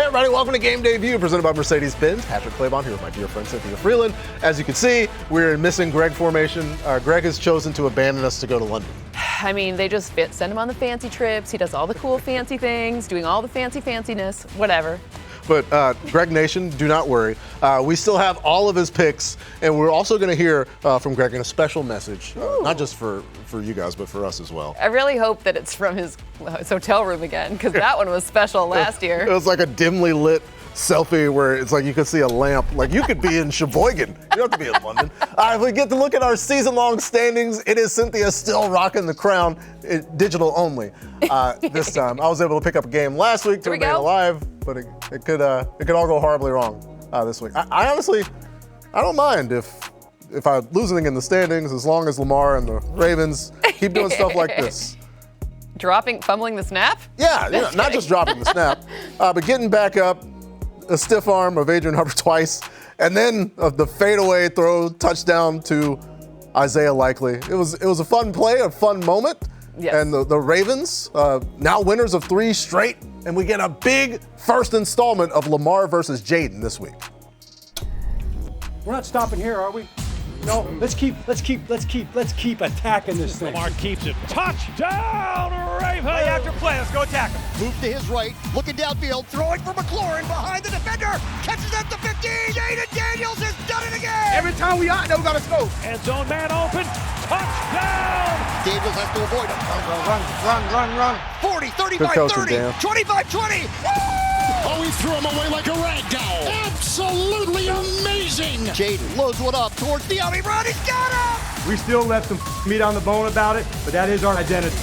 Hey everybody, welcome to Game Day View, presented by Mercedes-Benz. Patrick Claybon here with my dear friend Cynthia Freeland. As you can see, we're in missing Greg formation. Greg has chosen to abandon us to go to London. I mean, they just send him on the fancy trips. He does all the cool fancy things, doing all the fanciness, whatever. But Greg Nation, do not worry. We still have all of his picks, and we're also going to hear from Greg in a special message, not just for you guys, but for us as well. I really hope that it's from his hotel room again, because that one was special last year. It was like a dimly lit selfie where it's like you could see a lamp. Like you could be in Sheboygan. You don't have to be in London. If we get to look at our season-long standings, it is Cynthia still rocking the crown, digital only. This time, I was able to pick up a game last week to remain alive, but it could all go horribly wrong this week. I honestly, I don't mind if I'm losing in the standings as long as Lamar and the Ravens keep doing stuff like this. Fumbling the snap? Yeah, not just dropping the snap, but getting back up. A stiff arm of Adrian Hubbard twice, and then the fadeaway throw touchdown to Isaiah Likely. It was a fun play, a fun moment. Yes. And the Ravens, now winners of 3 straight, and we get a big first installment of Lamar versus Jaden this week. We're not stopping here, are we? No, let's keep attacking this thing. Lamar keeps it. Touchdown, Ravens! Play after play, let's go attack him. Move to his right, looking downfield, throwing for McLaurin behind the defender, catches at the 15. Jaden Daniels has done it again. Every time we out there, we gotta score. End zone man open. Touchdown! Daniels has to avoid him. Run. 40, Good coaching, 35, 30, Dan. 25, 20. Oh, he threw him away like a rag doll. Absolutely amazing. Jaden loads one up towards the Army run. He's got him. We still left some meat on the bone about it, but that is our identity.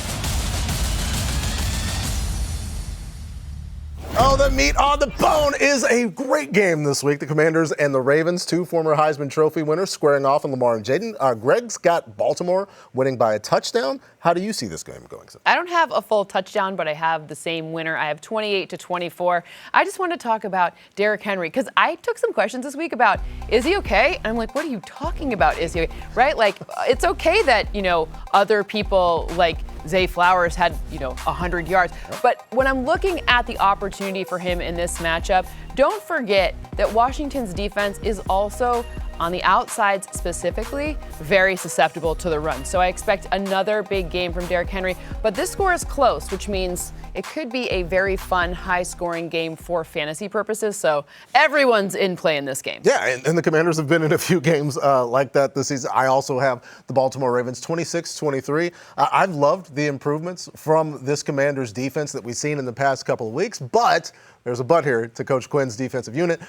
Oh, the meat on the bone is a great game this week. The Commanders and the Ravens, 2 former Heisman Trophy winners, squaring off on Lamar and Jaden. Greg's got Baltimore winning by a touchdown. How do you see this game going? I don't have a full touchdown, but I have the same winner. I have 28-24. I just want to talk about Derrick Henry, because I took some questions this week about, is he okay? And I'm like, what are you talking about? Is he okay? Right? Like, it's okay that, other people like Zay Flowers had, 100 yards. But when I'm looking at the opportunity for him in this matchup, don't forget that Washington's defense is also, on the outsides specifically, very susceptible to the run. So I expect another big game from Derrick Henry. But this score is close, which means it could be a very fun, high-scoring game for fantasy purposes. So everyone's in play in this game. Yeah, and the Commanders have been in a few games like that this season. I also have the Baltimore Ravens 26-23. I've loved the improvements from this Commanders defense that we've seen in the past couple of weeks, but there's a but here to Coach Quinn's defensive unit.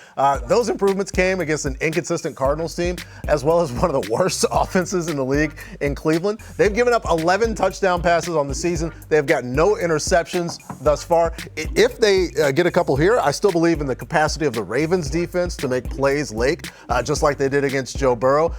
Those improvements came against an inconsistent Cardinals team, as well as one of the worst offenses in the league in Cleveland. They've given up 11 touchdown passes on the season. They've got no interceptions thus far. If they get a couple here, I still believe in the capacity of the Ravens defense to make plays late, just like they did against Joe Burrow.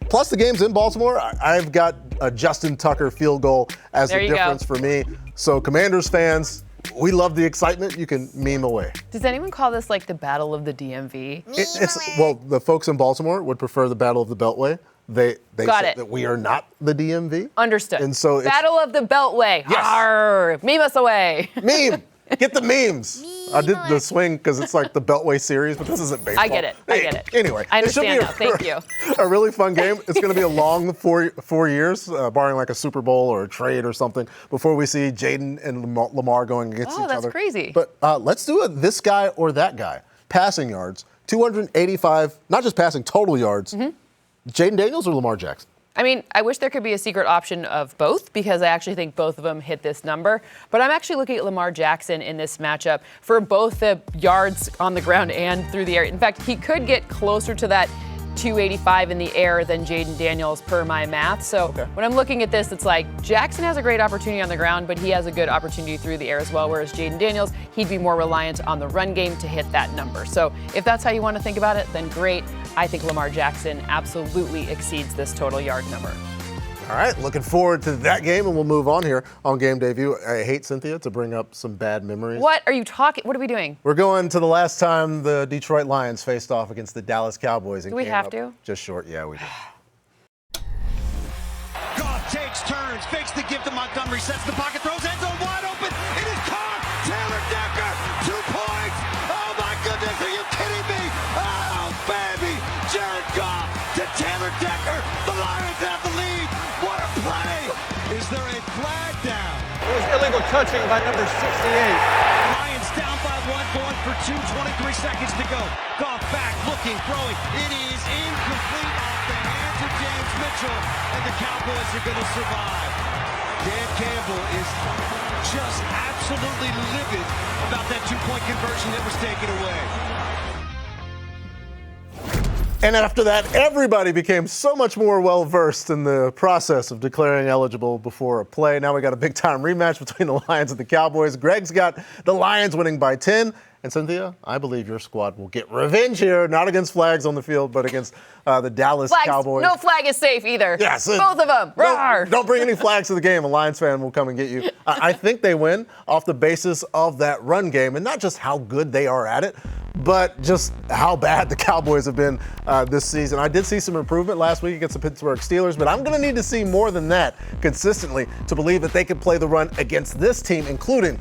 Plus the game's in Baltimore. I've got a Justin Tucker field goal as the difference for me. So Commanders fans, we love the excitement. You can meme away. Does anyone call this like the Battle of the DMV? Well, the folks in Baltimore would prefer the Battle of the Beltway. They said that we are not the DMV. Understood. And so Battle of the Beltway. Yes. Arr, meme us away. Meme. Get the memes. I did the swing because it's like the Beltway series, but this isn't baseball. I get it. Anyway, I understand it should be now. Thank you. A really fun game. It's going to be a long 4 years, barring like a Super Bowl or a trade or something, before we see Jaden and Lamar going against each other. Oh, that's crazy. But let's do it this guy or that guy. Passing yards, 285, not just passing, total yards. Jaden Daniels or Lamar Jackson? I mean, I wish there could be a secret option of both, because I actually think both of them hit this number. But I'm actually looking at Lamar Jackson in this matchup for both the yards on the ground and through the air. In fact, he could get closer to that 285 in the air than Jaden Daniels per my math. So when I'm looking at this, it's like Jackson has a great opportunity on the ground, but he has a good opportunity through the air as well, whereas Jaden Daniels, he'd be more reliant on the run game to hit that number. So if that's how you want to think about it, then great. I think Lamar Jackson absolutely exceeds this total yard number. All right, looking forward to that game, and we'll move on here on Game Day View. I hate, Cynthia, to bring up some bad memories. What are you talking? What are we doing? We're going to the last time the Detroit Lions faced off against the Dallas Cowboys. Do we have to? Just short, yeah, we do. Goff takes turns, fakes the gift to Montgomery, sets the pocket, throws end zone wide open. It is caught. Taylor Decker, 2 points. Lions have the lead. What a play. Is there a flag down? It was illegal touching by number 68. Lions down by 1, going for 2, 23 seconds to go. Goff back, looking, throwing. It is incomplete off the hands of James Mitchell, and the Cowboys are going to survive. Dan Campbell is just absolutely livid about that two-point conversion that was taken away. And after that, everybody became so much more well-versed in the process of declaring eligible before a play. Now we got a big-time rematch between the Lions and the Cowboys. Greg's got the Lions winning by 10. And Cynthia, I believe your squad will get revenge here, not against flags on the field, but against the Dallas Cowboys. No flag is safe either. Yes. Both of them. Don't bring any flags to the game. A Lions fan will come and get you. I think they win off the basis of that run game, and not just how good they are at it, but just how bad the Cowboys have been this season. I did see some improvement last week against the Pittsburgh Steelers, but I'm going to need to see more than that consistently to believe that they can play the run against this team, including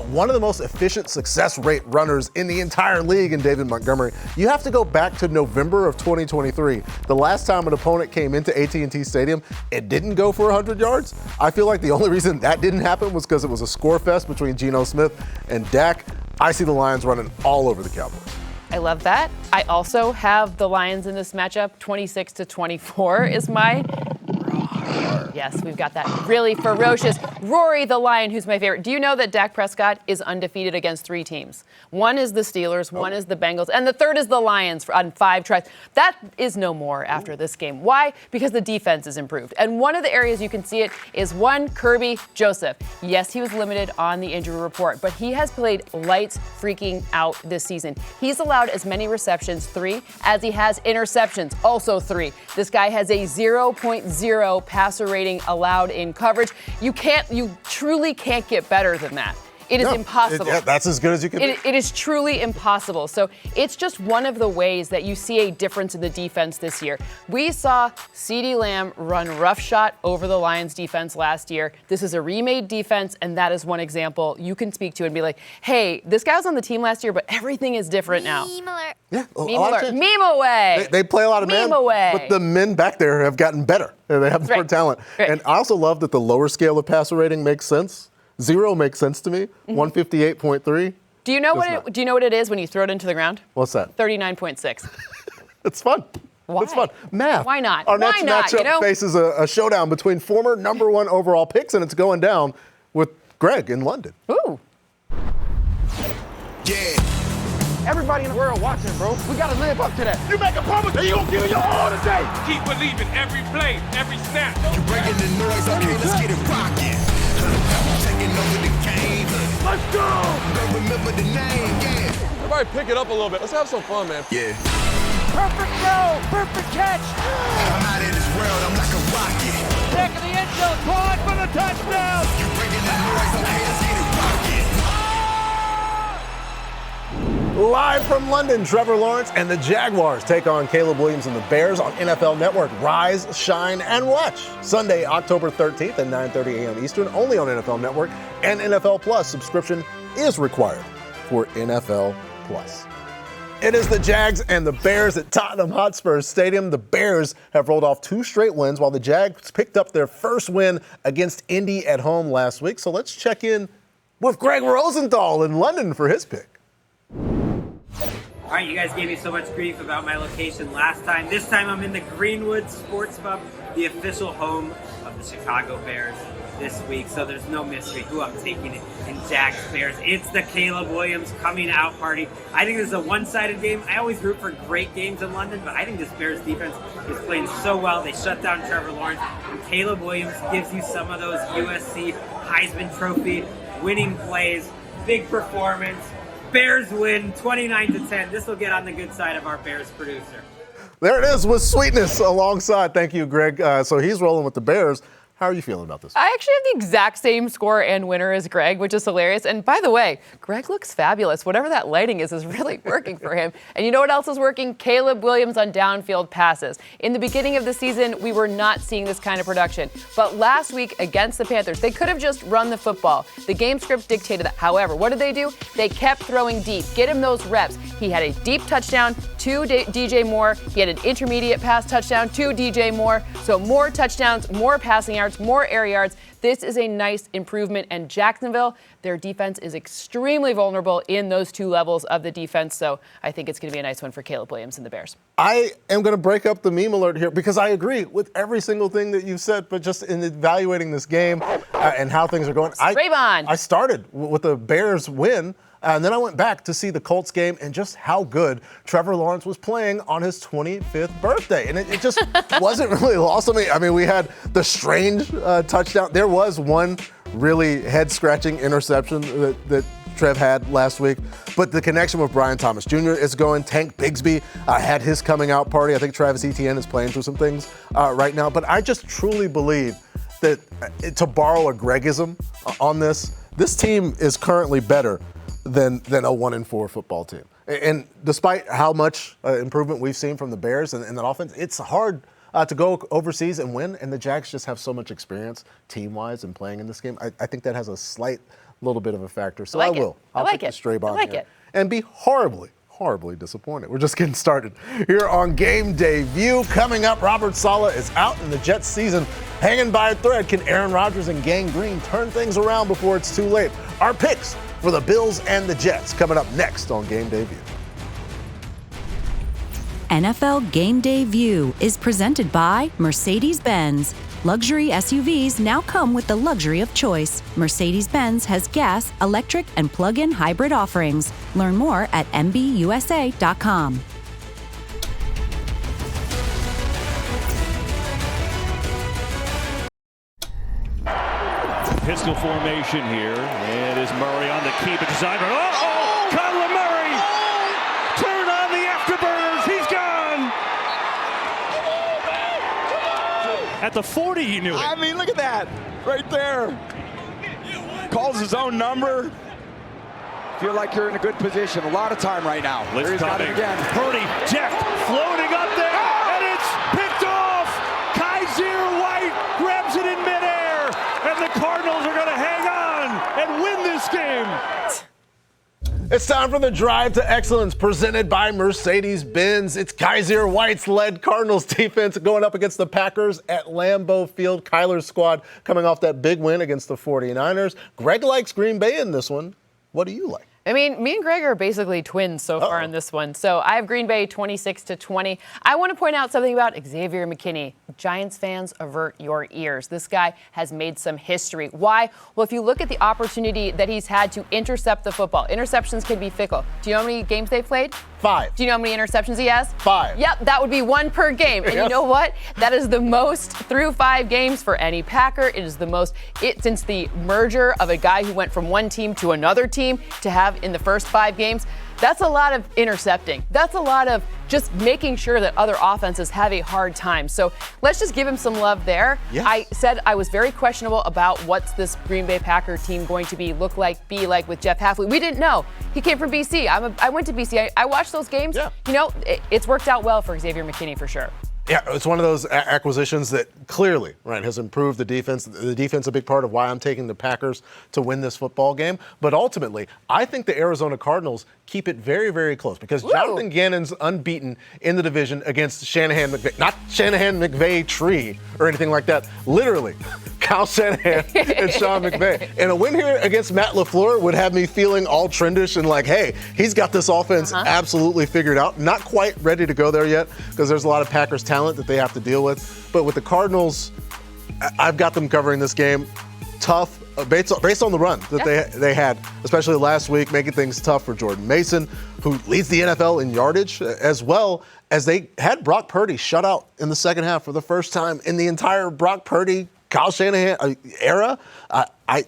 one of the most efficient success rate runners in the entire league in David Montgomery. You have to go back to November of 2023. The last time an opponent came into AT&T Stadium, it didn't go for 100 yards. I feel like the only reason that didn't happen was because it was a score fest between Geno Smith and Dak. I see the Lions running all over the Cowboys. I love that. I also have the Lions in this matchup. 26-24 is my. Yes, we've got that really ferocious Rory the Lion, who's my favorite. Do you know that Dak Prescott is undefeated against 3 teams? One is the Steelers, one is the Bengals, and the third is the Lions on 5 tries. That is no more after this game. Why? Because the defense is improved. And one of the areas you can see it is one Kirby Joseph. Yes, he was limited on the injury report, but he has played lights freaking out this season. He's allowed as many receptions, 3, as he has interceptions, also 3. This guy has a 0.0 passer rating allowed in coverage. You truly can't get better than that. It is impossible. That's as good as you can be. It is truly impossible. So it's just one of the ways that you see a difference in the defense this year. We saw CeeDee Lamb run roughshod over the Lions defense last year. This is a remade defense, and that is one example you can speak to and be like, hey, this guy was on the team last year, but everything is different now. Meme alert. Yeah, Meme alert. Meme away. They play a lot of Meme men, away. but the men back there have gotten better. They have more talent. Right. And I also love that the lower scale of passer rating makes sense. 0 makes sense to me. 158.3. Do you know what it is when you throw it into the ground? What's that? 39.6. It's fun. Why? It's fun. Math. Why not? Our Why next not, matchup faces a showdown between former number 1 overall picks, and it's going down with Greg in London. Ooh. Yeah. Everybody in the world watching, bro. We gotta live up to that. You make a promise and you gonna give it your all today. Keep believing every play, every snap. You bringing the noise, okay, let's get it rocking. Taking over the game. Let's go. Don't remember the name, yeah. Everybody pick it up a little bit. Let's have some fun, man. Yeah. Perfect throw, perfect catch. I'm out in this world, I'm like a rocket. Back in the end zone, caught for the touchdown. You bringing the noise, okay, let's get it rocking. Live from London, Trevor Lawrence and the Jaguars take on Caleb Williams and the Bears on NFL Network. Rise, shine, and watch. Sunday, October 13th at 9:30 a.m. Eastern, only on NFL Network and NFL Plus. Subscription is required for NFL Plus. It is the Jags and the Bears at Tottenham Hotspur Stadium. The Bears have rolled off 2 straight wins, while the Jags picked up their first win against Indy at home last week. So let's check in with Greg Rosenthal in London for his pick. All right, you guys gave me so much grief about my location last time. This time I'm in the Greenwood Sports Pub, the official home of the Chicago Bears this week. So there's no mystery who I'm taking in Jags Bears. It's the Caleb Williams coming out party. I think this is a one-sided game. I always root for great games in London, but I think this Bears defense is playing so well. They shut down Trevor Lawrence, and Caleb Williams gives you some of those USC Heisman Trophy winning plays, big performance. Bears win 29-10. This will get on the good side of our Bears producer. There it is with sweetness alongside. Thank you, Greg. So he's rolling with the Bears. How are you feeling about this? I actually have the exact same score and winner as Greg, which is hilarious. And by the way, Greg looks fabulous. Whatever that lighting is really working for him. And you know what else is working? Caleb Williams on downfield passes. In the beginning of the season, we were not seeing this kind of production. But last week against the Panthers, they could have just run the football. The game script dictated that. However, what did they do? They kept throwing deep. Get him those reps. He had a deep touchdown to DJ Moore. He had an intermediate pass touchdown to DJ Moore. So more touchdowns, more passing yards, more air yards. This is a nice improvement. And Jacksonville, their defense is extremely vulnerable in those two levels of the defense. So I think it's going to be a nice one for Caleb Williams and the Bears. I am going to break up the meme alert here because I agree with every single thing that you said, but just in evaluating this game and how things are going, I started with the Bears win. And then I went back to see the Colts game and just how good Trevor Lawrence was playing on his 25th birthday. And it just wasn't really lost on me. I mean, we had the strange touchdown. There was one really head-scratching interception that Trev had last week. But the connection with Brian Thomas Jr. is going. Tank Bigsby had his coming out party. I think Travis Etienne is playing through some things right now. But I just truly believe that, to borrow a Gregism on this team is currently better than a 1-4 football team. And despite how much improvement we've seen from the Bears and that offense, it's hard to go overseas and win. And the Jags just have so much experience team-wise and playing in this game. I think that has a slight little bit of a factor. So I'll take the stray bomb here and be horribly disappointed. We're just getting started here on Game Day View. Coming up, Robert Saleh is out and the Jets season hanging by a thread. Can Aaron Rodgers and Gang Green turn things around before it's too late? Our picks for the Bills and the Jets coming up next on Game Day View. NFL Game Day View is presented by Mercedes-Benz. Luxury SUVs now come with the luxury of choice. Mercedes-Benz has gas, electric, and plug-in hybrid offerings. Learn more at MBUSA.com. Pistol formation here. It is Murray on the keep assignment. Kyler Murray! Turn on the afterburners. He's gone. At the 40, he knew it. I mean, look at that. Right there. Calls his own number. Feel like you're in a good position. A lot of time right now. He's got it again. Purdy, Jeff, floating up there. And it's picked off. Kaiser White grabs it in midair. And the Cardinals are going to hang on and win this game. It's time for the Drive to Excellence presented by Mercedes-Benz. It's Kaiser White's led Cardinals defense going up against the Packers at Lambeau Field. Kyler's squad coming off that big win against the 49ers. Greg likes Green Bay in this one. What do you like? I mean, me and Greg are basically twins so far in this one. So I have Green Bay 26-20. I want to point out something about Xavier McKinney. Giants fans, avert your ears. This guy has made some history. Why? Well, if you look at the opportunity that he's had to intercept the football, interceptions can be fickle. Do you know how many games they've played? 5. Do you know how many interceptions he has? 5. Yep, that would be 1 per game. And you know what? That is the most through 5 games for any Packer. It is the most since the merger of a guy who went from one team to another team to have in the first 5 games. That's a lot of intercepting. That's a lot of just making sure that other offenses have a hard time. So let's just give him some love there. Yes. I said I was very questionable about what's this Green Bay Packer team going to be like with Jeff Hafley. We didn't know. He came from BC. I went to BC. I watched those games. Yeah. You know, it's worked out well for Xavier McKinney for sure. Yeah, it's one of those acquisitions that clearly, right, has improved the defense. The defense is a big part of why I'm taking the Packers to win this football game. But ultimately, I think the Arizona Cardinals keep it very, very close because Jonathan Gannon's unbeaten in the division against Shanahan McVay. Not Shanahan McVay tree or anything like that. Literally, Kyle Shanahan and Sean McVay. And a win here against Matt LaFleur would have me feeling all trendish and like, hey, he's got this offense absolutely figured out. Not quite ready to go there yet because there's a lot of Packers talent that they have to deal with. But with the Cardinals, I've got them covering this game. Tough, based on the run that they had, especially last week, making things tough for Jordan Mason, who leads the NFL in yardage, as well as they had Brock Purdy shut out in the second half for the first time in the entire Brock Purdy, Kyle Shanahan era.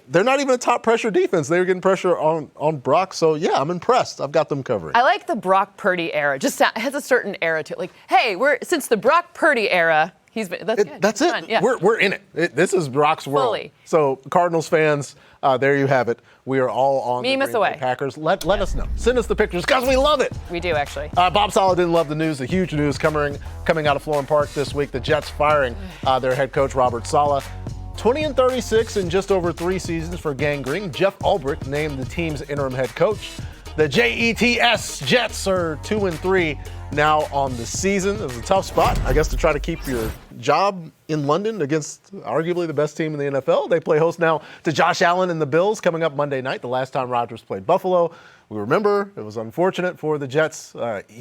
They're not even a top pressure defense. They were getting pressure on Brock. So, yeah, I'm impressed. I've got them covering. I like the Brock Purdy era. Just has a certain era to it. Like, hey, since the Brock Purdy era, That's good. That's He's it. fun. Yeah. We're in it. This is Brock's world. Fully. So Cardinals fans, there you have it. We are all on the Green Bay Packers. Let us know. Send us the pictures because we love it. We do, actually. Bob Saleh didn't love the news. The huge news coming out of Florham Park this week. The Jets firing their head coach, Robert Saleh. 20-36 in just over 3 seasons for Gang Green. Jeff Ulbrich named the team's interim head coach. The Jets are 2-3 now on the season. It was a tough spot, I guess, to try to keep your job in London against arguably the best team in the NFL. They play host now to Josh Allen and the Bills coming up Monday night, the last time Rodgers played Buffalo. We remember it was unfortunate for the Jets.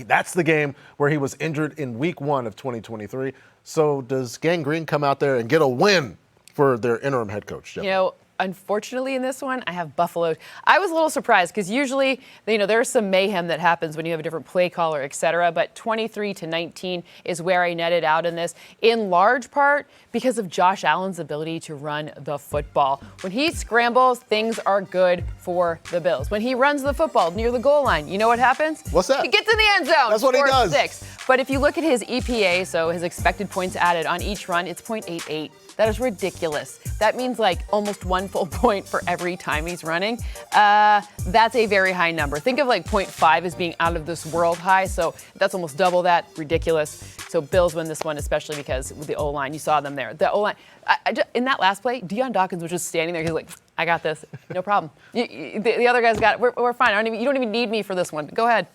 That's the game where he was injured in week 1 of 2023. So does Gang Green come out there and get a win for their interim head coach, Jeff? Unfortunately, in this one, I have Buffalo. I was a little surprised because usually, there's some mayhem that happens when you have a different play caller, et cetera. But 23-19 is where I netted out in this, in large part because of Josh Allen's ability to run the football. When he scrambles, things are good for the Bills. When he runs the football near the goal line, you know what happens? What's that? He gets in the end zone. That's what he does. 6. But if you look at his EPA, so his expected points added on each run, it's 0.88. That is ridiculous. That means like almost 1 full point for every time he's running. That's a very high number. Think of like 0.5 as being out of this world high. So that's almost double that. Ridiculous. So Bills win this one, especially because with the O-line, you saw them there. The O-line, in that last play, Deion Dawkins was just standing there. He's like, I got this. No problem. The other guys got it. We're fine. You don't even need me for this one. Go ahead.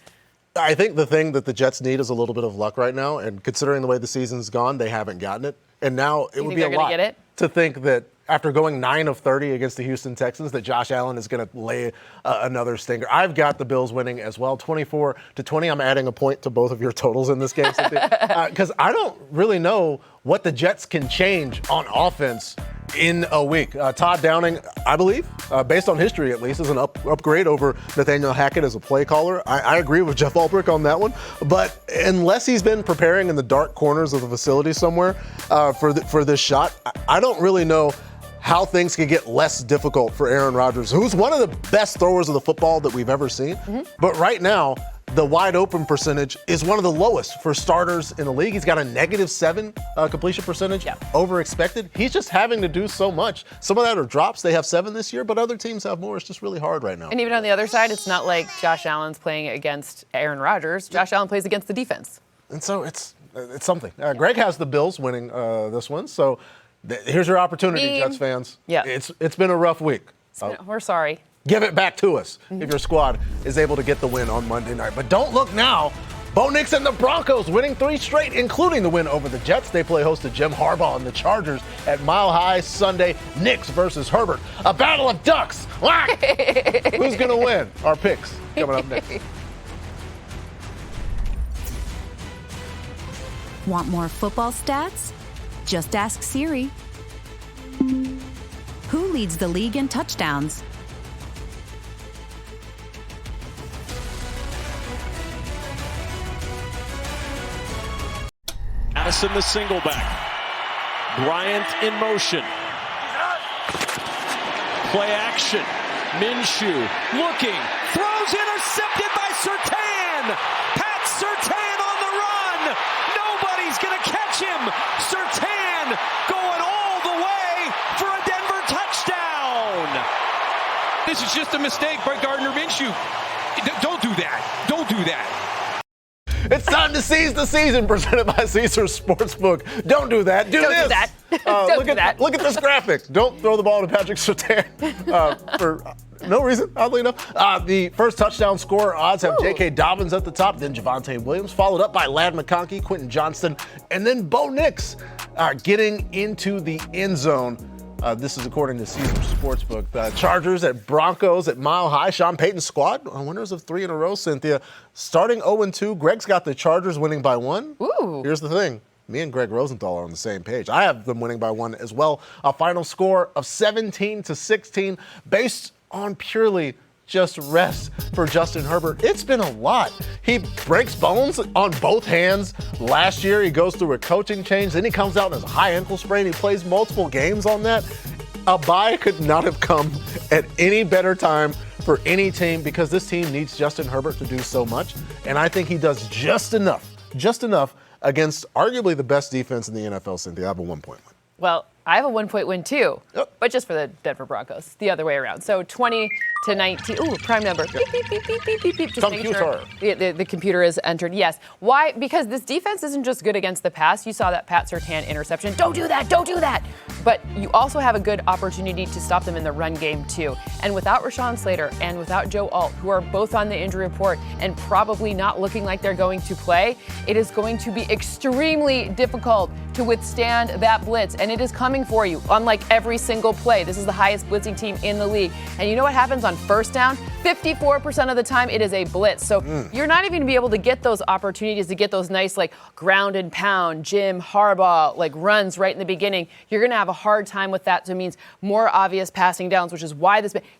I think the thing that the Jets need is a little bit of luck right now. And considering the way the season's gone, they haven't gotten it. And now it would be a lot to think that after going 9 of 30 against the Houston Texans, that Josh Allen is going to lay another stinger. I've got the Bills winning as well, 24-20. I'm adding a point to both of your totals in this game, because I don't really know what the Jets can change on offense in a week. Todd Downing, I believe, based on history at least, is an upgrade over Nathaniel Hackett as a play caller. I agree with Jeff Ulbrich on that one. But unless he's been preparing in the dark corners of the facility somewhere for this shot, I don't really know how things can get less difficult for Aaron Rodgers, who's one of the best throwers of the football that we've ever seen. Mm-hmm. But right now, the wide open percentage is one of the lowest for starters in the league. He's got a -7 completion percentage over expected. He's just having to do so much. Some of that are drops. They have 7 this year, but other teams have more. It's just really hard right now. And even on the other side, it's not like Josh Allen's playing against Aaron Rodgers. Josh Allen plays against the defense. And so it's something. Greg has the Bills winning this one. So here's your opportunity, Jets fans. Yeah. It's been a rough week. We're sorry. Give it back to us if your squad is able to get the win on Monday night. But don't look now. Bo Nix and the Broncos winning 3 straight, including the win over the Jets. They play host to Jim Harbaugh and the Chargers at Mile High Sunday. Nix versus Herbert. A battle of ducks. Who's going to win? Our picks coming up next. Want more football stats? Just ask Siri. Who leads the league in touchdowns? Addison the single back. Bryant in motion. Play action. Minshew looking. Throws intercepted by Surtain. Pat Surtain on the run. Nobody's going to catch him. Surtain going all the way for a Denver touchdown. This is just a mistake by Gardner Minshew. Don't do that. Don't do that. It's time to seize the season, presented by Caesars Sportsbook. Don't do that. Do this. Do that. Don't do that. Look at this graphic. Don't throw the ball to Patrick Surtain for no reason, oddly enough. The first touchdown scorer odds have J.K. Dobbins at the top, then Javonte Williams, followed up by Ladd McConkey, Quentin Johnston, and then Bo Nix getting into the end zone. This is according to Caesars Sportsbook. The Chargers at Broncos at Mile High. Sean Payton's squad, winners of 3 in a row, Cynthia. Starting 0-2, Greg's got the Chargers winning by 1. Ooh. Here's the thing. Me and Greg Rosenthal are on the same page. I have them winning by 1 as well. A final score of 17-16 based on purely just rest for Justin Herbert. It's been a lot. He breaks bones on both hands. Last year, he goes through a coaching change. Then he comes out and has a high ankle sprain. He plays multiple games on that. A bye could not have come at any better time for any team because this team needs Justin Herbert to do so much. And I think he does just enough against arguably the best defense in the NFL, Cynthia. I have a 1-point win. Well, I have a 1-point win too, Yep. but just for the Denver Broncos, the other way around. So 20-19. Ooh, prime number. Beep, beep, beep, beep, beep, beep, beep. Just making sure the computer is entered. Yes. Why? Because this defense isn't just good against the pass. You saw that Pat Surtain interception. Don't do that. Don't do that. But you also have a good opportunity to stop them in the run game too. And without Rashawn Slater and without Joe Alt, who are both on the injury report and probably not looking like they're going to play, it is going to be extremely difficult to withstand that blitz. And it is coming for you on like every single play. This is the highest blitzing team in the league. And you know what happens on first down? 54% of the time it is a blitz. So you're not even going to be able to get those opportunities to get those nice like ground and pound, Jim Harbaugh like runs right in the beginning. You're going to have a hard time with that. So it means more obvious passing downs, which is why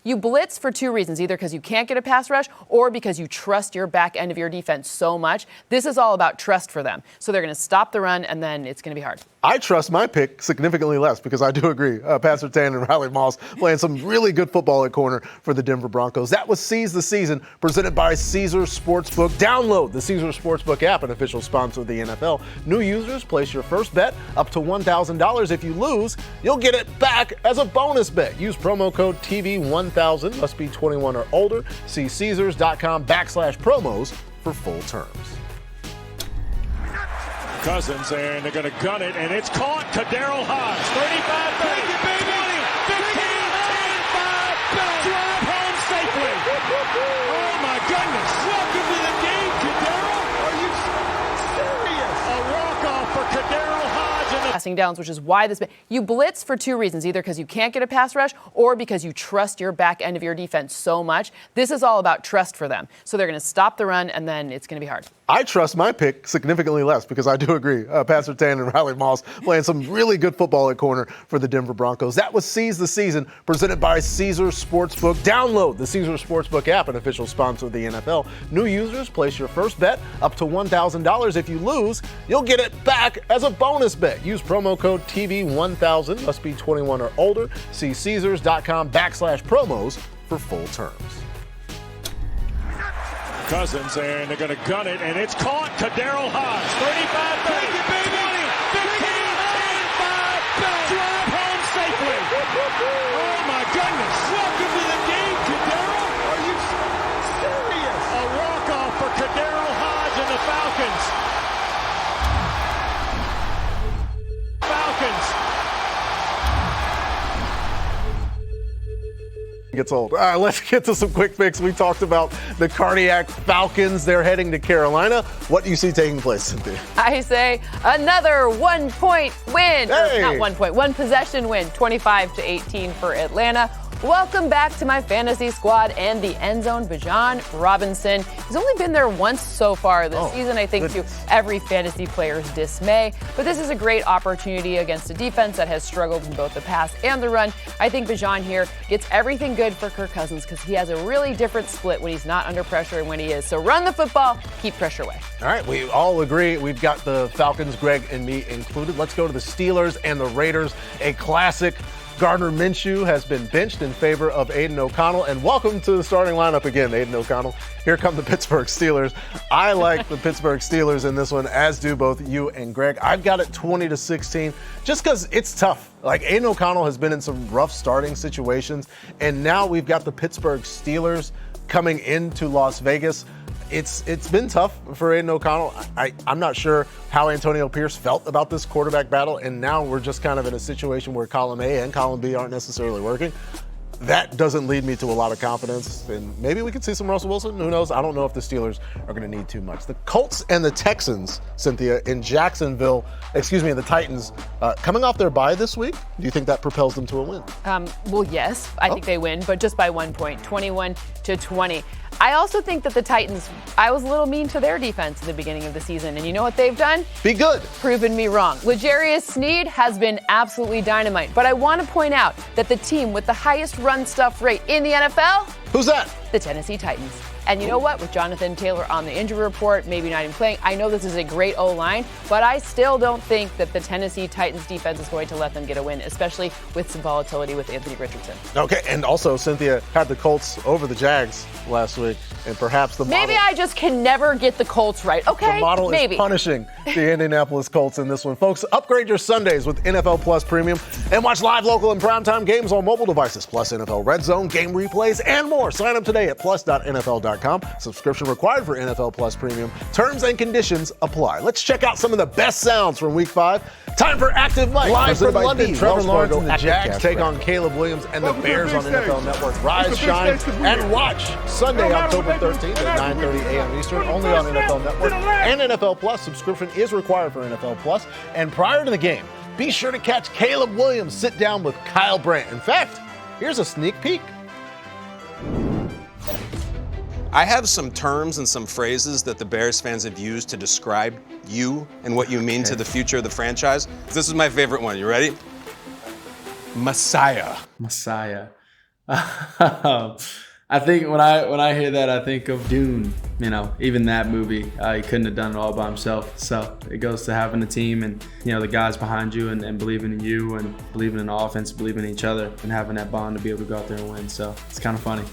you blitz for two reasons, either because you can't get a pass rush or because you trust your back end of your defense so much. This is all about trust for them. So they're going to stop the run, and then it's going to be hard. I trust my pick significantly less because I do agree. Pat Surtain and Riley Moss playing some really good football at corner for the Denver Broncos. That was Seize the Season, presented by Caesars Sportsbook. Download the Caesars Sportsbook app, an official sponsor of the NFL. New users, place your first bet up to $1,000. If you lose, you'll get it back as a bonus bet. Use promo code TV1000. Must be 21 or older. See Caesars.com/promos for full terms. Cousins, and they're going to gun it, and it's caught. Daryl Hodge, 35, 30, 20, 25, 5, drive home safely. Oh, my goodness. Welcome to the game, Kadero. Are you serious? A walk-off for Kadero Hodge. Passing downs, which is why you blitz for two reasons, either because you can't get a pass rush or because you trust your back end of your defense so much. This is all about trust for them. So they're going to stop the run, and then it's going to be hard. I trust my pick significantly less because I do agree. Pat Surtain and Riley Moss playing some really good football at corner for the Denver Broncos. That was Seize the Season, presented by Caesars Sportsbook. Download the Caesars Sportsbook app, an official sponsor of the NFL. New users, place your first bet up to $1,000. If you lose, you'll get it back as a bonus bet. Use promo code TV1000. Must be 21 or older. See Caesars.com/promos for full terms. Cousins, and they're going to gun it, and it's caught. Daryl Hodge, 35, 30, 20, 15, 5, drive home safely. Oh, my goodness. Welcome to the game, Kadero. Are you serious? A walk-off for Daryl Hodge and the Falcons. Gets old. All right, let's get to some quick picks. We talked about the cardiac Falcons. They're heading to Carolina. What do you see taking place, Cynthia? I say another 1-point win. Hey. Not 1 point, one possession win, 25-18 for Atlanta. Welcome back to my fantasy squad and the end zone, Bijan Robinson. He's only been there once so far this season, I think, to every fantasy player's dismay. But this is a great opportunity against a defense that has struggled in both the pass and the run. I think Bijan here gets everything good for Kirk Cousins because he has a really different split when he's not under pressure and when he is. So run the football, keep pressure away. All right, we all agree. We've got the Falcons, Greg and me included. Let's go to the Steelers and the Raiders, a classic. Gardner Minshew has been benched in favor of Aiden O'Connell. And welcome to the starting lineup again, Aiden O'Connell. Here come the Pittsburgh Steelers. I like the Pittsburgh Steelers in this one, as do both you and Greg. I've got it 20-16, just because it's tough. Like, Aiden O'Connell has been in some rough starting situations, and now we've got the Pittsburgh Steelers coming into Las Vegas. It's been tough for Aiden O'Connell. I'm not sure how Antonio Pierce felt about this quarterback battle, and now we're just kind of in a situation where column A and column B aren't necessarily working. That doesn't lead me to a lot of confidence, and maybe we could see some Russell Wilson. Who knows? I don't know if the Steelers are going to need too much. The Colts and the Texans, Cynthia, in Jacksonville, the Titans, coming off their bye this week. Do you think that propels them to a win? Well, yes, I think they win, but just by 1 point, 21-20. I also think that the Titans, I was a little mean to their defense at the beginning of the season, and you know what they've done? Be good. Proven me wrong. L'Jarius Sneed has been absolutely dynamite, but I want to point out that the team with the highest run stuff rate in the NFL? Who's that? The Tennessee Titans. And you know what? With Jonathan Taylor on the injury report, maybe not even playing, I know this is a great O-line, but I still don't think that the Tennessee Titans defense is going to let them get a win, especially with some volatility with Anthony Richardson. Okay, and also Cynthia had the Colts over the Jags last week, and perhaps the Maybe I just can never get the Colts right. Okay, the model maybe. is punishing the Indianapolis Colts in this one. Folks, upgrade your Sundays with NFL Plus Premium and watch live, local, and primetime games on mobile devices, plus NFL RedZone, game replays, and more. Sign up today at plus.nfl.com. Subscription required for NFL Plus Premium. Terms and conditions apply. Let's check out some of the best sounds from Week 5. Time for Active Mike. Live from London, Trevor Lawrence and the Jags take on Caleb Williams and the Bears on NFL Network. Rise, shine, and watch Sunday, October 13th at 9:30 a.m. Eastern, only on NFL Network and NFL Plus. Subscription is required for NFL Plus. And prior to the game, be sure to catch Caleb Williams sit down with Kyle Brandt. In fact, here's a sneak peek. I have some terms and some phrases that the Bears fans have used to describe you and what you mean to the future of the franchise. This is my favorite one. You ready? Messiah. Messiah. I think when I hear that, I think of Dune. You know, even that movie, he couldn't have done it all by himself. So it goes to having a team and, you know, the guys behind you and believing in you and believing in the offense, believing in each other and having that bond to be able to go out there and win. So it's kind of funny.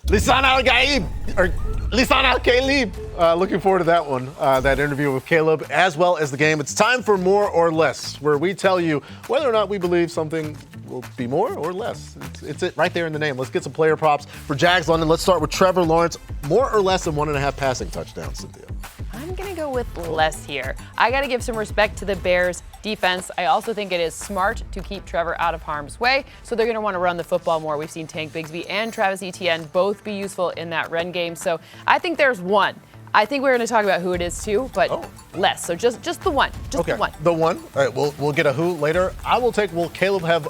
Lisan Al-Gaib, or Lisan Al-Caleb. Looking forward to that one, that interview with Caleb, as well as the game. It's time for More or Less, where we tell you whether or not we believe something will be more or less. It's it right there in the name. Let's get some player props for Jags London. Let's start with Trevor Lawrence. More or less than 1.5 passing touchdowns, Cynthia. I'm going to go with less here. I got to give some respect to the Bears defense. I also think it is smart to keep Trevor out of harm's way, so they're going to want to run the football more. We've seen Tank Bigsby and Travis Etienne both be useful in that run game, so I think there's one. I think we're going to talk about who it is too, but less. So just the one. Just the one. The one. All right, we'll get a who later. I will take, will Caleb have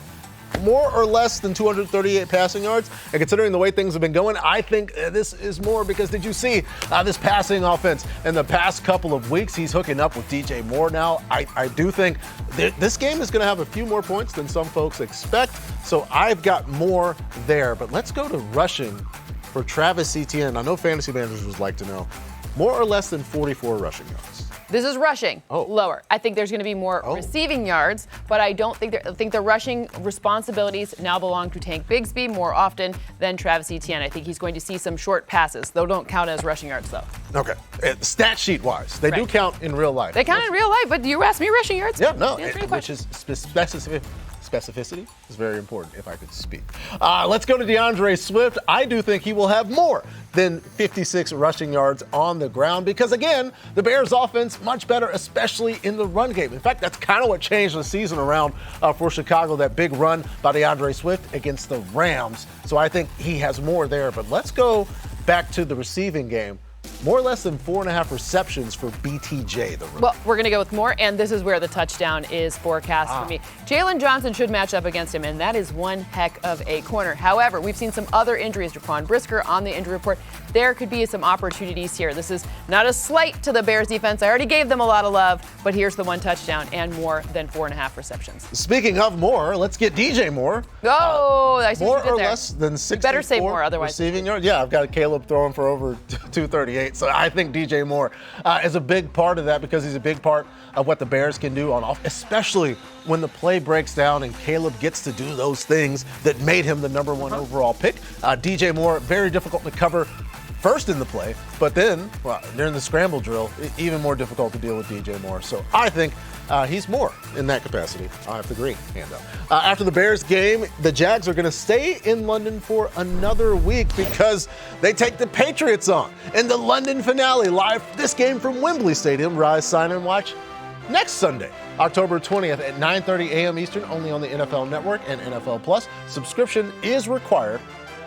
more or less than 238 passing yards? And considering the way things have been going, I think this is more, because did you see this passing offense in the past couple of weeks? He's hooking up with DJ Moore now. I do think this game is going to have a few more points than some folks expect, so I've got more there. But let's go to rushing for Travis Etienne. I know fantasy managers would like to know, more or less than 44 rushing yards. This is rushing, lower. I think there's going to be more receiving yards, but I don't think I think the rushing responsibilities now belong to Tank Bigsby more often than Travis Etienne. I think he's going to see some short passes. Those don't count as rushing yards, though. Okay. Stat sheet wise, they do count in real life. They count in real life, but you asked me rushing yards. Yeah, no, which is specificity is very important, if I could speak. Let's go to DeAndre Swift. I do think he will have more than 56 rushing yards on the ground because, again, the Bears' offense much better, especially in the run game. In fact, that's kind of what changed the season around for Chicago, that big run by DeAndre Swift against the Rams. So I think he has more there. But let's go back to the receiving game. More or less than 4.5 receptions for BTJ. Well, we're going to go with more, and this is where the touchdown is forecast for me. Jalen Johnson should match up against him, and that is one heck of a corner. However, we've seen some other injuries. Jaquan Brisker on the injury report. There could be some opportunities here. This is not a slight to the Bears defense. I already gave them a lot of love, but here's the one touchdown and more than 4.5 receptions. Speaking of more, let's get DJ Moore. I see more what you did or there. less than 64 better say more, otherwise receiving yards. Yeah, I've got Caleb throwing for over 238. So I think DJ Moore is a big part of that because he's a big part of what the Bears can do on offense, especially when the play breaks down and Caleb gets to do those things that made him the number one overall pick. DJ Moore, very difficult to cover first in the play, but then during the scramble drill, even more difficult to deal with DJ Moore. So I think he's more in that capacity. I have to agree. Hand up. After the Bears game, the Jags are going to stay in London for another week because they take the Patriots on in the London finale live. This game from Wembley Stadium. Rise, sign, and watch next Sunday, October 20th at 9:30 a.m. Eastern, only on the NFL Network and NFL Plus. Subscription is required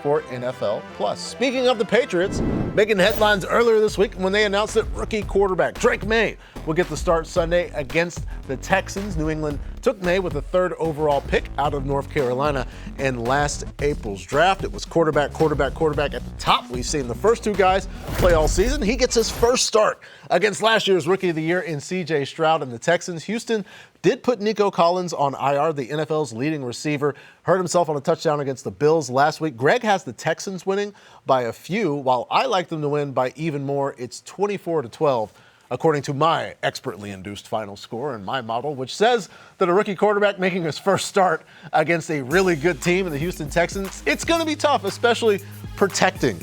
for NFL Plus. Speaking of the Patriots, making headlines earlier this week when they announced that rookie quarterback Drake May will get the start Sunday against the Texans. New England took May with the 3rd overall pick out of North Carolina in last April's draft. It was quarterback at the top. We've seen the first two guys play all season. He gets his first start against last year's Rookie of the Year in C.J. Stroud and the Texans. Houston did put Nico Collins on IR, the NFL's leading receiver. Hurt himself on a touchdown against the Bills last week. Greg has the Texans winning by a few, while I like them to win by even more. It's 24-12. According to my expertly induced final score and my model, which says that a rookie quarterback making his first start against a really good team in the Houston Texans, it's going to be tough, especially protecting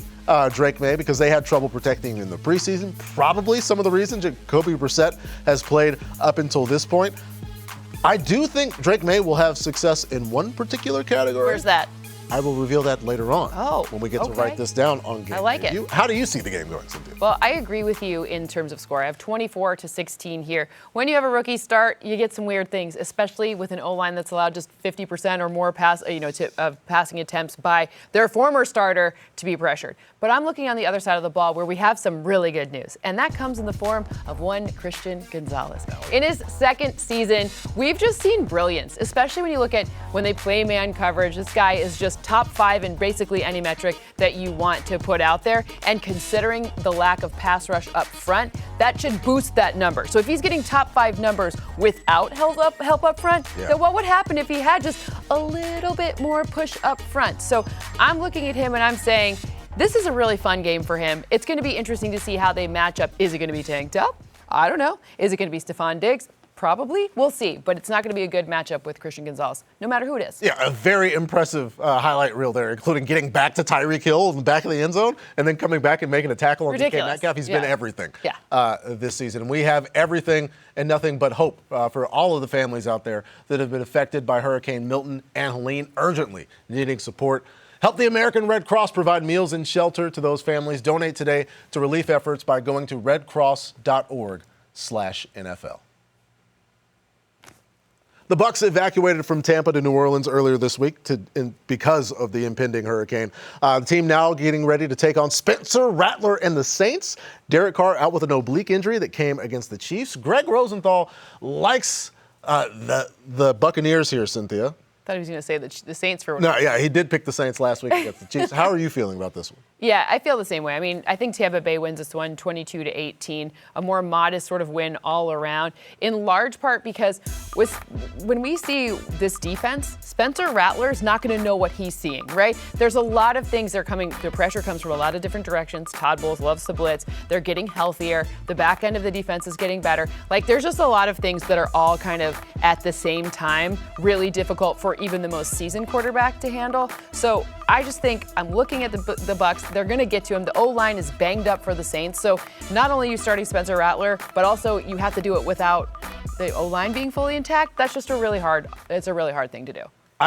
Drake May, because they had trouble protecting him in the preseason. Probably some of the reason Jacoby Brissett has played up until this point. I do think Drake May will have success in one particular category. Where's that? I will reveal that later on when we get to okay. write this down on Game I like Day. it. How do you see the game going, Cynthia? Well, I agree with you in terms of score. I have 24-16 here. When you have a rookie start, you get some weird things, especially with an O-line that's allowed just 50% or more passing attempts by their former starter to be pressured. But I'm looking on the other side of the ball where we have some really good news, and that comes in the form of one Christian Gonzalez. In his second season, we've just seen brilliance, especially when you look at when they play man coverage. This guy is just top 5 in basically any metric that you want to put out there. And considering the lack of pass rush up front, that should boost that number. So if he's getting top 5 numbers without help up front, then what would happen if he had just a little bit more push up front? So I'm looking at him and I'm saying, this is a really fun game for him. It's going to be interesting to see how they match up. Is it going to be tanked up? I don't know. Is it going to be Stephon Diggs? Probably. We'll see. But it's not going to be a good matchup with Christian Gonzalez, no matter who it is. Yeah, a very impressive highlight reel there, including getting back to Tyreek Hill in the back of the end zone and then coming back and making a tackle on DK Metcalf. He's been everything this season. And we have everything and nothing but hope for all of the families out there that have been affected by Hurricane Milton and Helene, urgently needing support. Help the American Red Cross provide meals and shelter to those families. Donate today to relief efforts by going to redcross.org/NFL. The Bucs evacuated from Tampa to New Orleans earlier this week because of the impending hurricane. The team now getting ready to take on Spencer Rattler and the Saints. Derek Carr out with an oblique injury that came against the Chiefs. Greg Rosenthal likes the Buccaneers here, Cynthia. I thought he was going to say the Saints for. No, yeah, he did pick the Saints last week against the Chiefs. How are you feeling about this one? Yeah, I feel the same way. I mean, I think Tampa Bay wins this one 22-18, a more modest sort of win all around, in large part because when we see this defense, Spencer Rattler's not going to know what he's seeing, right? There's a lot of things that are coming. The pressure comes from a lot of different directions. Todd Bowles loves to blitz. They're getting healthier. The back end of the defense is getting better. Like, there's just a lot of things that are all kind of at the same time really difficult for even the most seasoned quarterback to handle. So I just think I'm looking at the Bucs. They're going to get to him. The O-line is banged up for the Saints. So not only are you starting Spencer Rattler, but also you have to do it without the O-line being fully intact. That's just a really hard thing to do.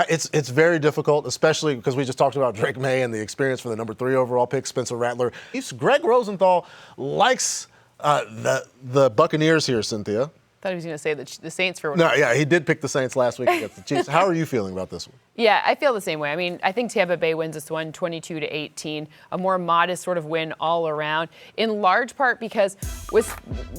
It's very difficult, especially because we just talked about Drake May and the experience for the number 3 overall pick, Spencer Rattler. Greg Rosenthal likes the Buccaneers here, Cynthia. I thought he was going to say the Saints for. No, yeah, he did pick the Saints last week against the Chiefs. How are you feeling about this one? Yeah, I feel the same way. I mean, I think Tampa Bay wins this one 22-18, a more modest sort of win all around, in large part because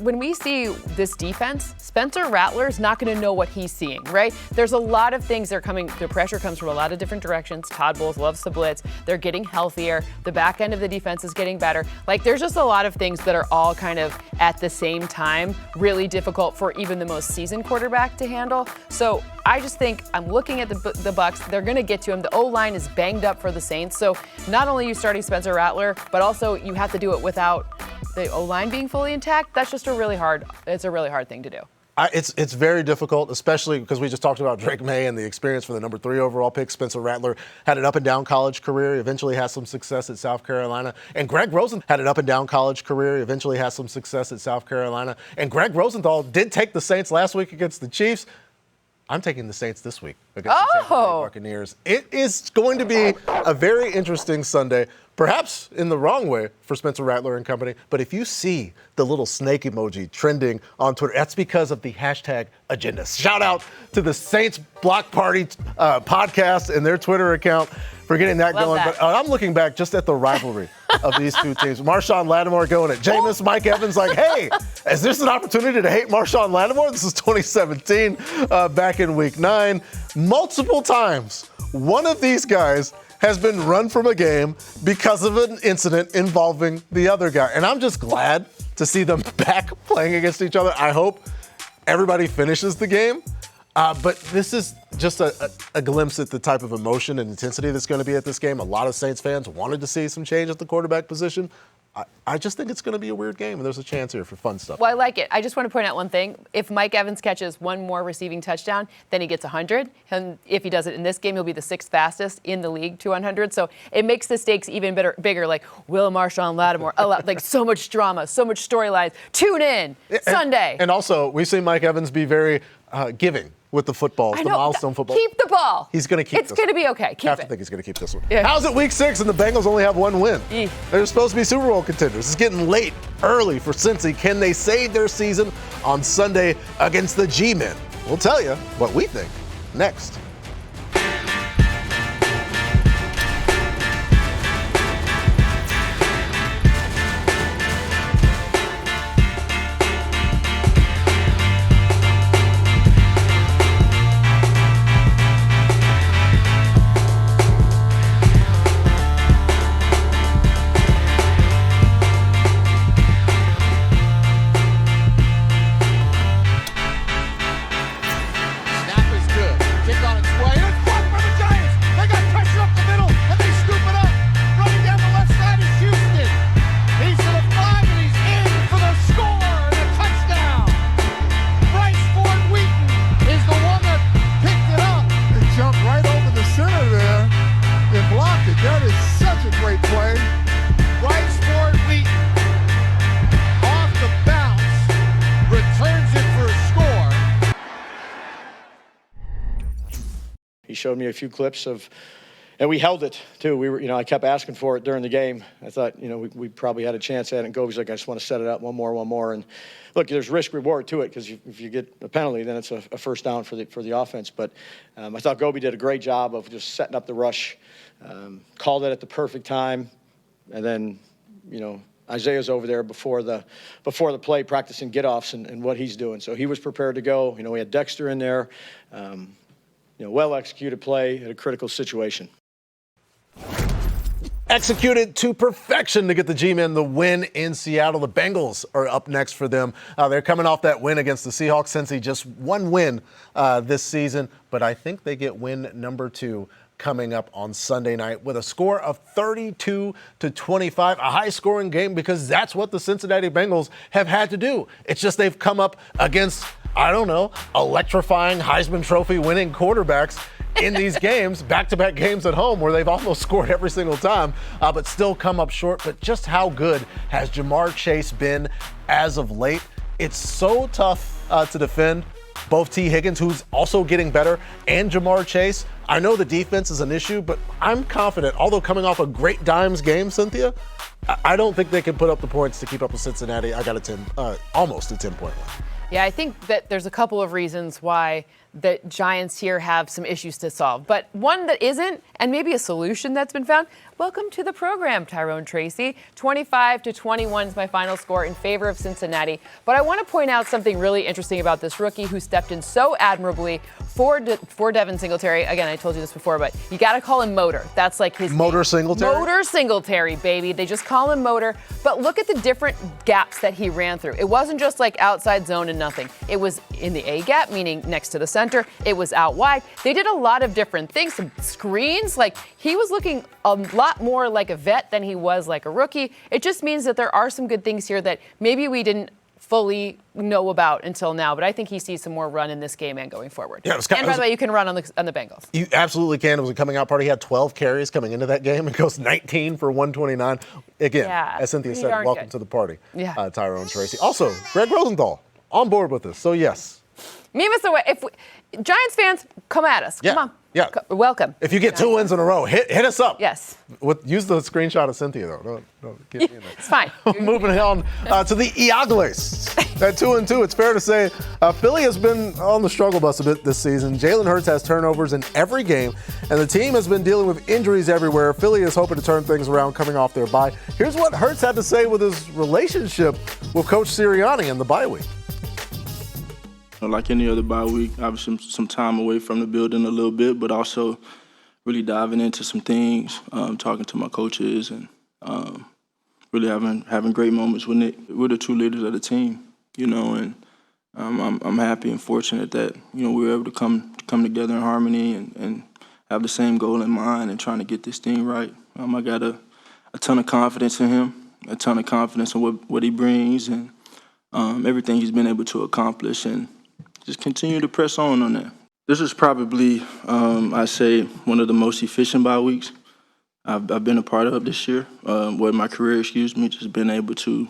when we see this defense, Spencer Rattler's not going to know what he's seeing, right? There's a lot of things that are coming. The pressure comes from a lot of different directions. Todd Bowles loves to blitz. They're getting healthier. The back end of the defense is getting better. Like, there's just a lot of things that are all kind of at the same time really difficult for even the most seasoned quarterback to handle. So I just think I'm looking at the Bucs. They're going to get to him. The O-line is banged up for the Saints. So not only are you starting Spencer Rattler, but also you have to do it without the O-line being fully intact. That's just a really hard thing to do. It's very difficult, especially because we just talked about Drake May and the experience for the number 3 overall pick. Spencer Rattler had an up-and-down college career, eventually has some success at South Carolina. And Greg Rosenthal had an up-and-down college career, eventually has some success at South Carolina. And Greg Rosenthal did take the Saints last week against the Chiefs. I'm taking the Saints this week against the Tampa Bay Buccaneers. It is going to be a very interesting Sunday, perhaps in the wrong way for Spencer Rattler and company. But if you see the little snake emoji trending on Twitter, that's because of the hashtag agenda. Shout out to the Saints Block Party podcast and their Twitter account for getting that going. But I'm looking back just at the rivalry of these two teams. Marshawn Lattimore going at Jameis. Mike Evans like, hey, is this an opportunity to hate Marshawn Lattimore? This is 2017, back in week 9. Multiple times, one of these guys has been run from a game because of an incident involving the other guy. And I'm just glad to see them back playing against each other. I hope everybody finishes the game. But this is just a glimpse at the type of emotion and intensity that's going to be at this game. A lot of Saints fans wanted to see some change at the quarterback position. I just think it's going to be a weird game, and there's a chance here for fun stuff. Well, I like it. I just want to point out one thing. If Mike Evans catches one more receiving touchdown, then he gets 100. And if he does it in this game, he'll be the 6th fastest in the league to 100. So it makes the stakes even bigger. Like Will Marshawn Lattimore, like so much drama, so much storylines. Tune in Sunday. And also, we've seen Mike Evans be very giving with the football, the milestone football. Keep the ball. He's going to keep It's going to be okay. Keep it. I have to think he's going to keep this one. Yeah. How's it week 6 and the Bengals only have one win? They're supposed to be Super Bowl contenders. It's getting late, early for Cincy. Can they save their season on Sunday against the G-Men? We'll tell you what we think next. He showed me a few clips of, and we held it too. We were, I kept asking for it during the game. I thought, we probably had a chance at it. And Goby's like, I just want to set it up one more. And look, there's risk reward to it because if you get a penalty, then it's a first down for the offense. But I thought Goby did a great job of just setting up the rush, called it at the perfect time, and then, Isaiah's over there before the play practicing get-offs and what he's doing. So he was prepared to go. We had Dexter in there. Well-executed play at a critical situation. Executed to perfection to get the G-Men the win in Seattle. The Bengals are up next for them. They're coming off that win against the Seahawks. Cincy just one win this season, but I think they get win number 2 coming up on Sunday night with a score of 32-25, a high-scoring game because that's what the Cincinnati Bengals have had to do. It's just they've come up against, electrifying Heisman Trophy winning quarterbacks in these games, back-to-back games at home where they've almost scored every single time, but still come up short. But just how good has Jamar Chase been as of late? It's so tough to defend both T. Higgins, who's also getting better, and Jamar Chase. I know the defense is an issue, but I'm confident, although coming off a great Dimes game, Cynthia, I don't think they can put up the points to keep up with Cincinnati. I got almost a 10-point win. Yeah, I think that there's a couple of reasons why the Giants here have some issues to solve. But one that isn't, and maybe a solution that's been found. Welcome to the program, Tyrone Tracy. 25-21 is my final score in favor of Cincinnati. But I want to point out something really interesting about this rookie who stepped in so admirably for Devin Singletary. Again, I told you this before, but you got to call him Motor. That's like his Motor name. Singletary? Motor Singletary, baby. They just call him Motor. But look at the different gaps that he ran through. It wasn't just like outside zone and nothing. It was in the A gap, meaning next to the center. It was out wide. They did a lot of different things, some screens. Like, he was looking a lot more like a vet than he was like a rookie. It just means that there are some good things here that maybe we didn't fully know about until now, but I think he sees some more run in this game and going forward. Yeah, and by the way, you can run on the Bengals. You absolutely can. It was a coming out party. He had 12 carries coming into that game. It goes 19 for 129. Again, as Cynthia said, welcome to the party, Tyrone Tracy. Also, Greg Rosenthal on board with us. So yes. Meet us away. If Giants fans, come at us. Come on. Yeah. Welcome. If you get 2 wins in a row, hit us up. Yes. Use the screenshot of Cynthia, though. Don't get me in there. It's fine. Moving on to the Eagles. At 2-2, it's fair to say Philly has been on the struggle bus a bit this season. Jalen Hurts has turnovers in every game, and the team has been dealing with injuries everywhere. Philly is hoping to turn things around coming off their bye. Here's what Hurts had to say with his relationship with Coach Sirianni in the bye week. Like any other bye week, obviously some time away from the building a little bit, but also really diving into some things, talking to my coaches, and really having great moments with Nick. We're the two leaders of the team, and I'm happy and fortunate that we were able to come together in harmony and have the same goal in mind and trying to get this thing right. I got a ton of confidence in him, a ton of confidence in what he brings and everything he's been able to accomplish, and just continue to press on that. This is probably, I say, one of the most efficient bye weeks I've been a part of this year, my career, just been able to,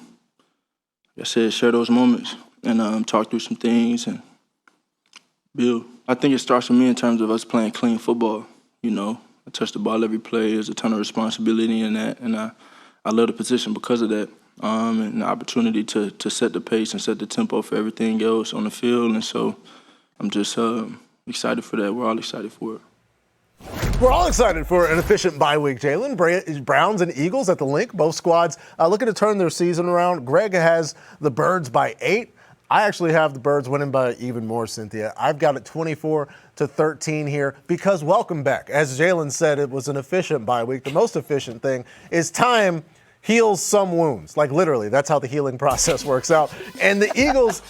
like I said, share those moments and talk through some things and build. I think it starts with me in terms of us playing clean football. I touch the ball every play. There's a ton of responsibility in that, and I love the position because of that, and the opportunity to set the pace and set the tempo for everything else on the field. And so I'm just excited for that. We're all excited for it. We're all excited for an efficient bye week, Jalen. Browns and Eagles at the link, both squads looking to turn their season around. Greg has the Birds by 8. I actually have the Birds winning by even more, Cynthia. I've got it 24-13 here because welcome back. As Jalen said, it was an efficient bye week. The most efficient thing is time heals some wounds. Like literally, that's how the healing process works out. And the Eagles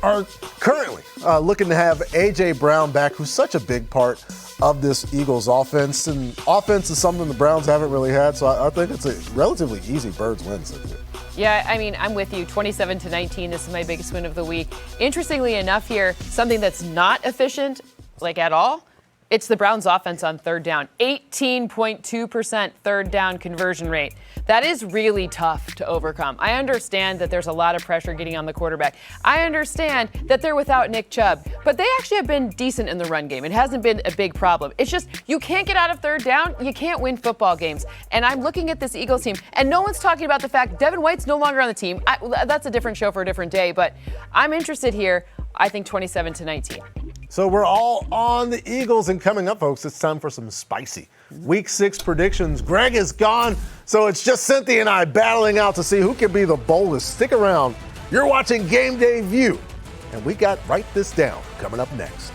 are currently looking to have A.J. Brown back, who's such a big part of this Eagles offense. And offense is something the Browns haven't really had, so I think it's a relatively easy Birds win, Cynthia. Yeah, I mean, I'm with you. 27-19, this is my biggest win of the week. Interestingly enough here, something that's not efficient, like at all, it's the Browns offense on third down. 18.2% third down conversion rate. That is really tough to overcome. I understand that there's a lot of pressure getting on the quarterback. I understand that they're without Nick Chubb, but they actually have been decent in the run game. It hasn't been a big problem. It's just you can't get out of third down. You can't win football games. And I'm looking at this Eagles team, and no one's talking about the fact Devin White's no longer on the team. That's a different show for a different day, but I'm interested here. I think 27-19. So we're all on the Eagles, and coming up, folks, it's time for some spicy Week 6 predictions. Greg is gone, so it's just Cynthia and I battling out to see who can be the boldest. Stick around. You're watching Game Day View, and we got Write This Down coming up next.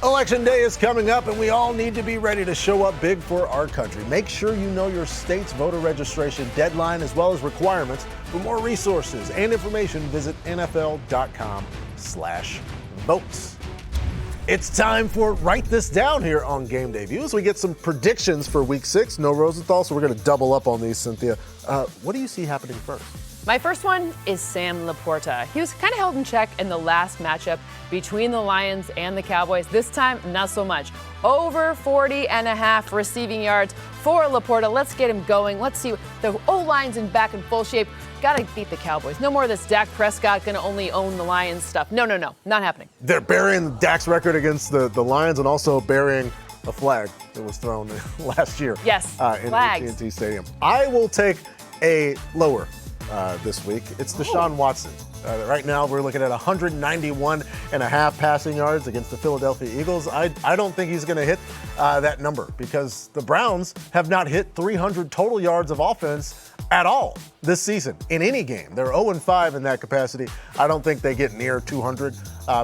Election day is coming up, and we all need to be ready to show up big for our country. Make sure you know your state's voter registration deadline as well as requirements. For more resources and information, visit nfl.com/votes. It's time for Write This Down here on Game Day View as we get some predictions for Week 6. No Rosenthal, so we're going to double up on these, Cynthia. What do you see happening first? My first one is Sam Laporta. He was kind of held in check in the last matchup between the Lions and the Cowboys. This time, not so much. Over 40.5 receiving yards for Laporta. Let's get him going. Let's see the O-line's in back in full shape. Got to beat the Cowboys. No more of this Dak Prescott going to only own the Lions stuff. No, not happening. They're burying Dak's record against the Lions and also burying a flag that was thrown last year. Yes, in AT&T Stadium. I will take a lower this week. It's Deshaun Watson. Right now, we're looking at 191.5 passing yards against the Philadelphia Eagles. I don't think he's going to hit that number because the Browns have not hit 300 total yards of offense at all this season in any game. They're 0-5 in that capacity. I don't think they get near 200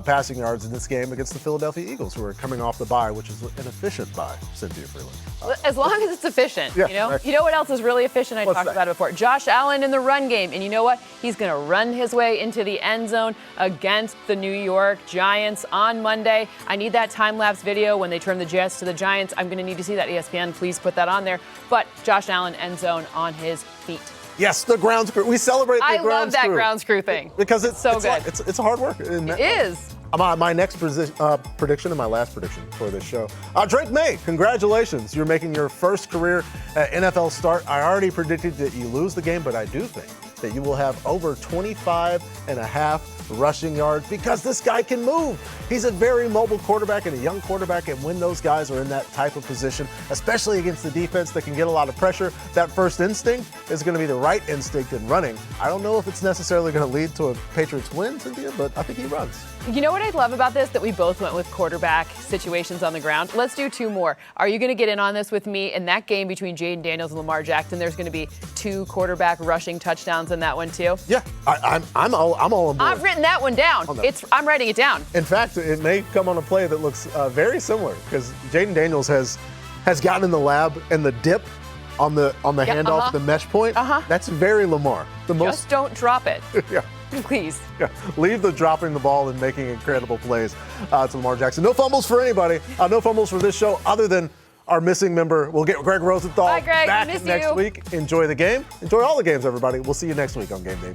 passing yards in this game against the Philadelphia Eagles, who are coming off the bye, which is an efficient bye, Cynthia Freeland. As long as it's efficient, Yeah, you know? right. You know what else is really efficient? I What's talked that? about it before. Josh Allen in the run game. And you know what? He's going to run his way into the end zone against the New York Giants on Monday. I need that time-lapse video when they turn the Jets to the Giants. I'm going to need to see that. ESPN, please put that on there. But Josh Allen, end zone on his feet. Yes, the ground screw. We celebrate the ground screw. I love that ground screw thing. Because it's so it's good. Like, it's hard work. It is. My next prediction and my last prediction for this show. Drake May, congratulations. You're making your first career NFL start. I already predicted that you lose the game, but I do think that you will have over 25.5 rushing yards because this guy can move. He's a very mobile quarterback and a young quarterback, and when those guys are in that type of position, especially against the defense that can get a lot of pressure, that first instinct is going to be the right instinct in running. I don't know if it's necessarily going to lead to a Patriots win, Cynthia, but I think he runs. You know what I love about this? That we both went with quarterback situations on the ground. Let's do two more. Are you going to get in on this with me? In that game between Jaden Daniels and Lamar Jackson, there's going to be 2 quarterback rushing touchdowns in that one too. Yeah, I'm all on board. I've written that one down. I'm writing it down. In fact, it may come on a play that looks very similar because Jaden Daniels has gotten in the lab and the dip on the handoff, the mesh point. That's very Lamar. Just don't drop it. Yeah. Please. Yeah. Leave the dropping the ball and making incredible plays to Lamar Jackson. No fumbles for anybody. No fumbles for this show other than our missing member. We'll get Greg Rosenthal Bye, Greg. back I miss next you. week. Enjoy the game. Enjoy all the games, everybody. We'll see you next week on Game Day.